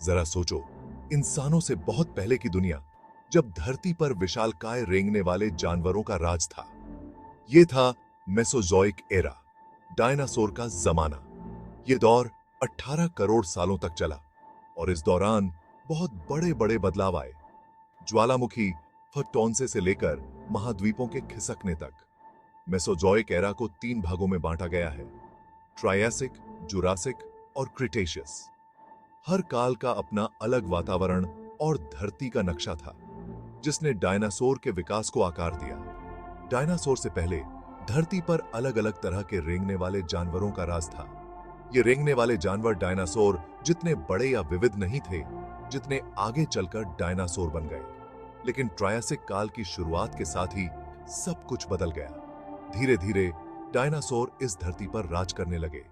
जरा सोचो, इंसानों से बहुत पहले की दुनिया, जब धरती पर विशालकाय रेंगने वाले जानवरों का राज था। ये था मेसोजोइक एरा, डायनासोर का जमाना। ये दौर 18 करोड़ सालों तक चला और इस दौरान बहुत बड़े बड़े बदलाव आए। ज्वालामुखी फटोंसे से लेकर महाद्वीपों के खिसकने तक। मेसोजोइक एरा को 3 भागों में बांटा गया है: ट्रायसिक, जुरासिक और क्रिटेशियस। हर काल का अपना अलग वातावरण और धरती का नक्शा था, जिसने डायनासोर के विकास को आकार दिया। डायनासोर से पहले धरती पर अलग अलग तरह के रेंगने वाले जानवरों का राज था। ये रेंगने वाले जानवर डायनासोर जितने बड़े या विविध नहीं थे, जितने आगे चलकर डायनासोर बन गए। लेकिन ट्रायसिक काल की शुरुआत के साथ ही सब कुछ बदल गया। धीरे धीरे डायनासोर इस धरती पर राज करने लगे।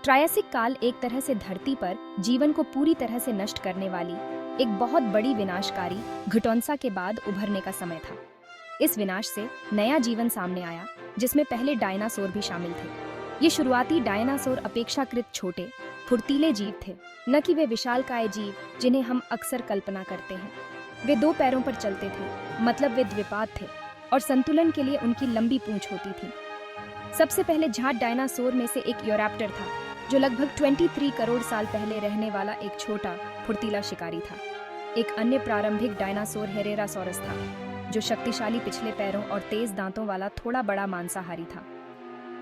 ट्रायसिक काल एक तरह से धरती पर जीवन को पूरी तरह से नष्ट करने वाली एक बहुत बड़ी विनाशकारी घटोंसा के बाद उभरने का समय था। इस विनाश से नया जीवन सामने आया, जिसमें पहले डायनासोर भी शामिल थे। ये शुरुआती डायनासोर अपेक्षाकृत छोटे, फुर्तीले जीव थे, न कि वे विशालकाय जीव जिन्हें हम अक्सर कल्पना करते हैं। वे 2 पैरों पर चलते थे, मतलब वे द्विपाद थे, और संतुलन के लिए उनकी लंबी पूंछ होती थी। सबसे पहले झाट डायनासोर में से एक यूरैप्टर था, जो लगभग 23 करोड़ साल पहले रहने वाला एक छोटा, फुर्तीला शिकारी था। एक अन्य प्रारंभिक डायनासोर हेरेरासोरस था, जो शक्तिशाली पिछले पैरों और तेज दांतों वाला थोड़ा बड़ा मांसाहारी था।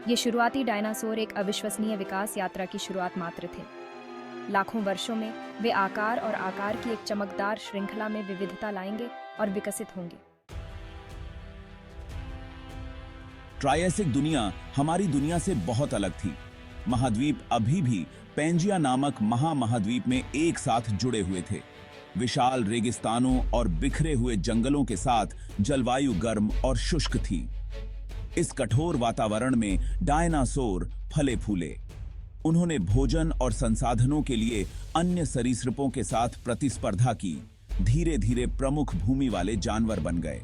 ये शुरुआती डायनासोर एक अविश्वसनीय विकास यात्रा की शुरुआत मात्र थे। लाखों वर्षों में वे आकार और आकार की एक चमकदार श्रृंखला में विविधता लाएंगे और विकसित होंगे। ट्रायसिक दुनिया हमारी दुनिया से बहुत अलग थी। महाद्वीप अभी भी पेंजिया नामक महामहाद्वीप में एक साथ जुड़े हुए थे। विशाल रेगिस्तानों और बिखरे हुए जंगलों के साथ जलवायु गर्म और शुष्क थी। इस कठोर वातावरण में डायनासोर फले फूले। उन्होंने भोजन और संसाधनों के लिए अन्य सरीसृपों के साथ प्रतिस्पर्धा की। धीरे धीरे प्रमुख भूमि वाले जानवर बन गए।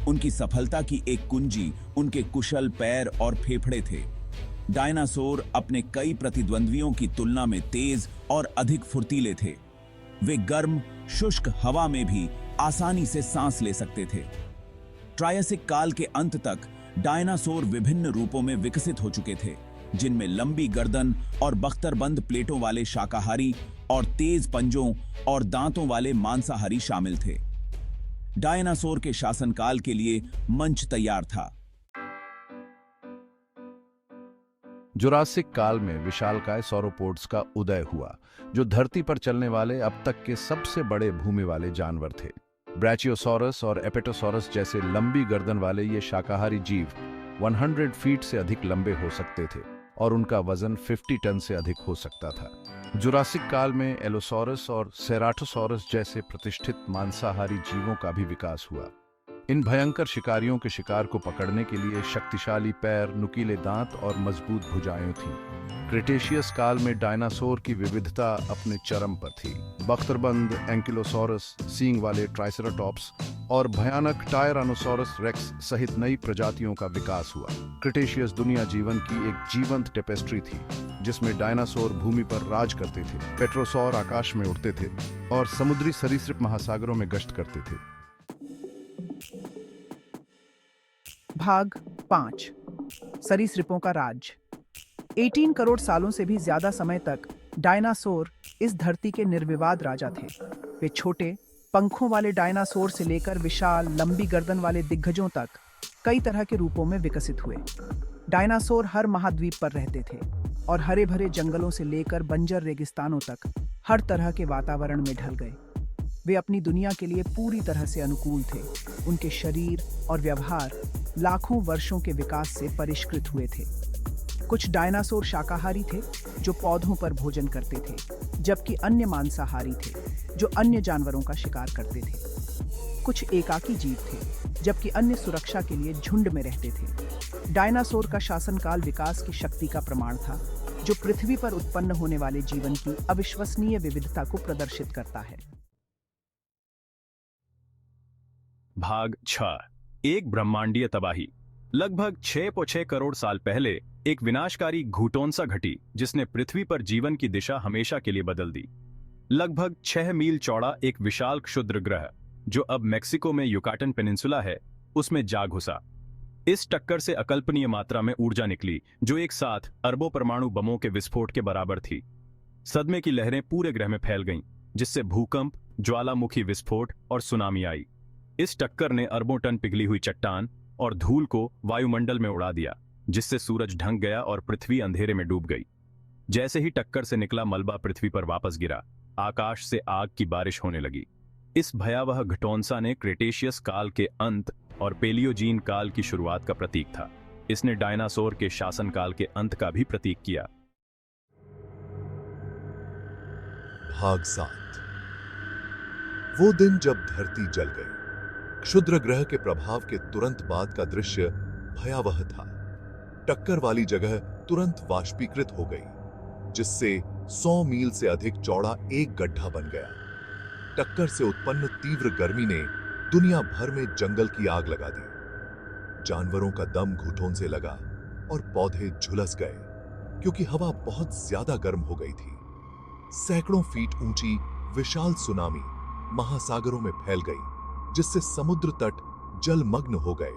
उनकी सफलता की एक कुंजी उनके कुशल पैर और फेफड़े थे। डायनासोर अपने कई प्रतिद्वंद्वियों की तुलना में तेज और अधिक फुर्तीले थे। वे गर्म, शुष्क हवा में भी आसानी से सांस ले सकते थे। ट्रायसिक काल के अंत तक डायनासोर विभिन्न रूपों में विकसित हो चुके थे, जिनमें लंबी गर्दन और बख्तरबंद प्लेटों वाले शाकाहारी और तेज पंजों और दांतों वाले मांसाहारी शामिल थे। डायनासोर के शासनकाल के लिए मंच तैयार था। जुरासिक काल में विशालकाय सौरोपोड्स का उदय हुआ, जो धरती पर चलने वाले अब तक के सबसे बड़े भूमि वाले जानवर थे। ब्रैचियोसॉरस और एपेटोसॉरस जैसे लंबी गर्दन वाले ये शाकाहारी जीव 100 फीट से अधिक लंबे हो सकते थे और उनका वजन 50 टन से अधिक हो सकता था। जुरासिक काल में एलोसॉरस और सेराटोसॉरस जैसे प्रतिष्ठित मांसाहारी जीवों का भी विकास हुआ। इन भयंकर शिकारियों के शिकार को पकड़ने के लिए शक्तिशाली पैर, नुकीले दांत और मजबूत भुजाएं थीं। क्रिटेशियस काल में डायनासोर की विविधता अपने चरम पर थी। बख्तरबंद एंकिलोसॉरस, सींग वाले ट्राइसेराटॉप्स और भयानक टायरानोसॉरस रेक्स सहित नई प्रजातियों का विकास हुआ। क्रिटेशियस दुनिया जीवन की एक जीवंत टेपेस्ट्री थी, जिसमें डायनासोर भूमि पर राज करते थे, पेट्रोसॉर आकाश में उड़ते थे और समुद्री सरीसृप महासागरों में गश्त करते थे। भाग 5 सरीसृपों का राज। 18 करोड़ सालों से भी ज्यादा समय तक डायनासोर इस धरती के निर्विवाद राजा थे। वे छोटे पंखों वाले डायनासोर से लेकर विशाल लंबी गर्दन वाले दिग्गजों तक कई तरह के रूपों में विकसित हुए। डायनासोर हर महाद्वीप पर रहते थे और हरे भरे जंगलों से लेकर बंजर रेगिस्तानों तक हर तरह के वातावरण में ढल गए। वे अपनी दुनिया के लिए पूरी तरह से अनुकूल थे। उनके शरीर और व्यवहार लाखों वर्षों के विकास से परिष्कृत हुए थे। कुछ डायनासोर शाकाहारी थे, जो पौधों पर भोजन करते थे, जबकि अन्य मांसाहारी थे, जो अन्य जानवरों का शिकार करते थे। कुछ एकाकी जीव थे, जबकि अन्य सुरक्षा के लिए झुंड में रहते थे। डायनासोर का शासनकाल विकास की शक्ति का प्रमाण था, जो पृथ्वी पर उत्पन्न होने वाले जीवन की अविश्वसनीय विविधता को प्रदर्शित करता है। भाग 6 एक ब्रह्मांडीय तबाही। लगभग 6.6 करोड़ साल पहले एक विनाशकारी घूटोंसा घटी जिसने पृथ्वी पर जीवन की दिशा हमेशा के लिए बदल दी। लगभग 6 मील चौड़ा एक विशाल क्षुद्र ग्रह जो अब मेक्सिको में युकाटन पेनिनसुला है, उसमें जा घुसा। इस टक्कर से अकल्पनीय मात्रा में ऊर्जा निकली जो एक साथ अरबों परमाणु बमों के विस्फोट के बराबर थी। सदमे की लहरें पूरे ग्रह में फैल गईं, जिससे भूकंप, ज्वालामुखी विस्फोट और सुनामी आई। इस टक्कर ने अरबों टन पिघली हुई चट्टान और धूल को वायुमंडल में उड़ा दिया, जिससे सूरज ढंक गया और पृथ्वी अंधेरे में डूब गई। जैसे ही टक्कर से निकला मलबा पृथ्वी पर वापस गिरा, आकाश से आग की बारिश होने लगी। इस भयावह घटोंसा ने क्रेटेशियस काल के अंत और पेलियोजीन काल की शुरुआत का प्रतीक था। इसने डायनासोर के शासनकाल के अंत का भी प्रतीक किया। भाग 7। वो दिन जब धरती जल गई। क्षुद्र ग्रह के प्रभाव के तुरंत बाद का दृश्य भयावह था। टक्कर वाली जगह तुरंत वाष्पीकृत हो गई, जिससे 100 मील से अधिक चौड़ा एक गड्ढा बन गया। टक्कर से उत्पन्न तीव्र गर्मी ने दुनिया भर में जंगल की आग लगा दी। जानवरों का दम घुटनों से लगा और पौधे झुलस गए, क्योंकि हवा बहुत ज्यादा गर्म हो गई थी। सैकड़ों फीट ऊंची विशाल सुनामी महासागरों में फैल गई, जिससे समुद्र तट जलमग्न हो गए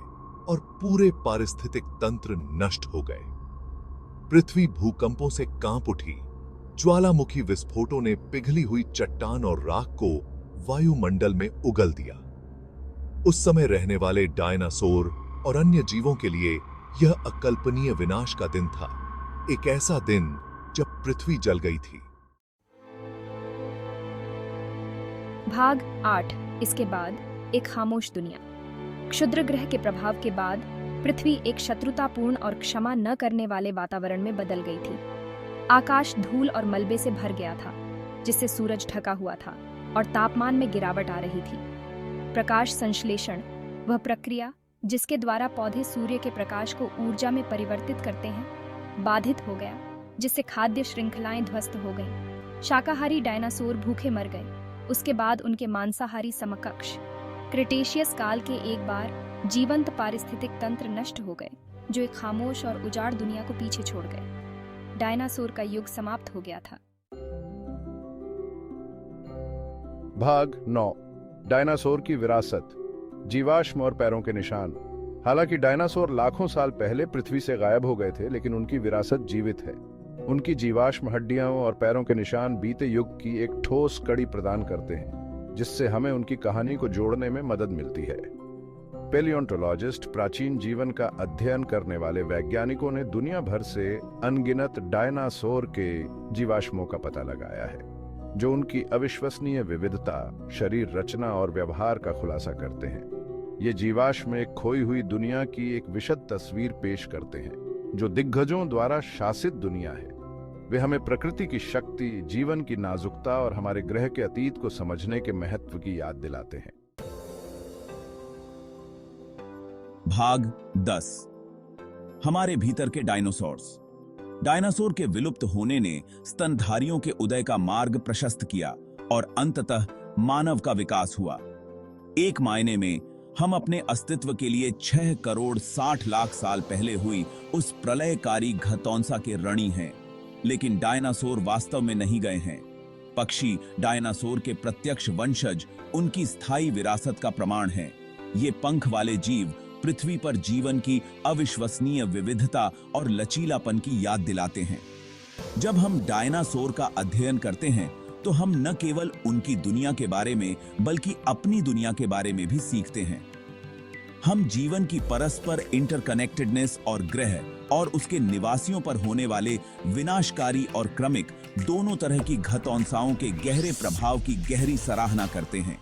और पूरे पारिस्थितिक तंत्र नष्ट हो गए। पृथ्वी भूकंपों से कांप उठी। ज्वालामुखी विस्फोटों ने पिघली हुई चट्टान और राख को वायुमंडल में उगल दिया। उस समय रहने वाले डायनासोर और अन्य जीवों के लिए यह अकल्पनीय विनाश का दिन था। एक ऐसा दिन जब पृथ्वी जल गई थी। भाग 8। इसके बाद एक खामोश दुनिया। क्षुद्र ग्रह के प्रभाव के बाद पृथ्वी एक शत्रुतापूर्ण और क्षमा न करने वाले वातावरण में बदल गई थी। आकाश धूल और मलबे से भर गया था, जिससे सूरज ढका हुआ था और तापमान में गिरावट आ रही थी। प्रकाश संश्लेषण, वह प्रक्रिया जिसके द्वारा पौधे सूर्य के प्रकाश को ऊर्जा में परिवर्तित करते हैं, बाधित हो गया, जिससे खाद्य श्रृंखलाएं ध्वस्त हो गईं। शाकाहारी डायनासोर भूखे मर गए। उसके बाद उनके मांसाहारी समकक्ष क्रेटेशियस काल के एक बार जीवंत पारिस्थितिक तंत्र नष्ट हो गए, जो एक खामोश और उजाड़ दुनिया को पीछे छोड़ गए। डायनासोर का युग समाप्त हो गया था। भाग 9। डायनासोर की विरासत, जीवाश्म और पैरों के निशान। हालांकि डायनासोर लाखों साल पहले पृथ्वी से गायब हो गए थे, लेकिन उनकी विरासत जीवित है। उनकी जीवाश्म हड्डियां और पैरों के निशान बीते युग की एक ठोस कड़ी प्रदान करते हैं, जिससे हमें उनकी कहानी को जोड़ने में मदद मिलती है। पेलियोंटोलॉजिस्ट, प्राचीन जीवन का अध्ययन करने वाले वैज्ञानिकों ने दुनिया भर से अनगिनत डायनासोर के जीवाश्मों का पता लगाया है, जो उनकी अविश्वसनीय विविधता, शरीर रचना और व्यवहार का खुलासा करते हैं। ये जीवाश्म एक खोई हुई दुनिया की एक विशद तस्वीर पेश करते हैं, जो दिग्गजों द्वारा शासित दुनिया है। वे हमें प्रकृति की शक्ति, जीवन की नाजुकता और हमारे ग्रह के अतीत को समझने के महत्व की याद दिलाते हैं। भाग 10। हमारे भीतर के डायनासोर्स। डायनासोर के विलुप्त होने ने स्तनधारियों के उदय का मार्ग प्रशस्त किया और अंततः मानव का विकास हुआ। एक मायने में हम अपने अस्तित्व के लिए 6 करोड़ 60 लाख साल पहले हुई उस प्रलयकारी घटोंसा के ऋणी हैं, लेकिन डायनासोर वास्तव में नहीं गए हैं। पक्षी डायनासोर के प्रत्यक्ष वंशज उनकी स्थायी विरासत का प्रमाण हैं। ये पंख वाले जीव पृथ्वी पर जीवन की अविश्वसनीय विविधता और लचीलापन की याद दिलाते हैं। जब हम डायनासोर का अध्ययन करते हैं तो हम न केवल उनकी दुनिया के बारे में बल्कि अपनी दुनिया के बारे में भी सीखते हैं। हम जीवन की परस्पर इंटरकनेक्टेडनेस और ग्रह और उसके निवासियों पर होने वाले विनाशकारी और क्रमिक दोनों तरह की घटोंसाओं के गहरे प्रभाव की गहरी सराहना करते हैं।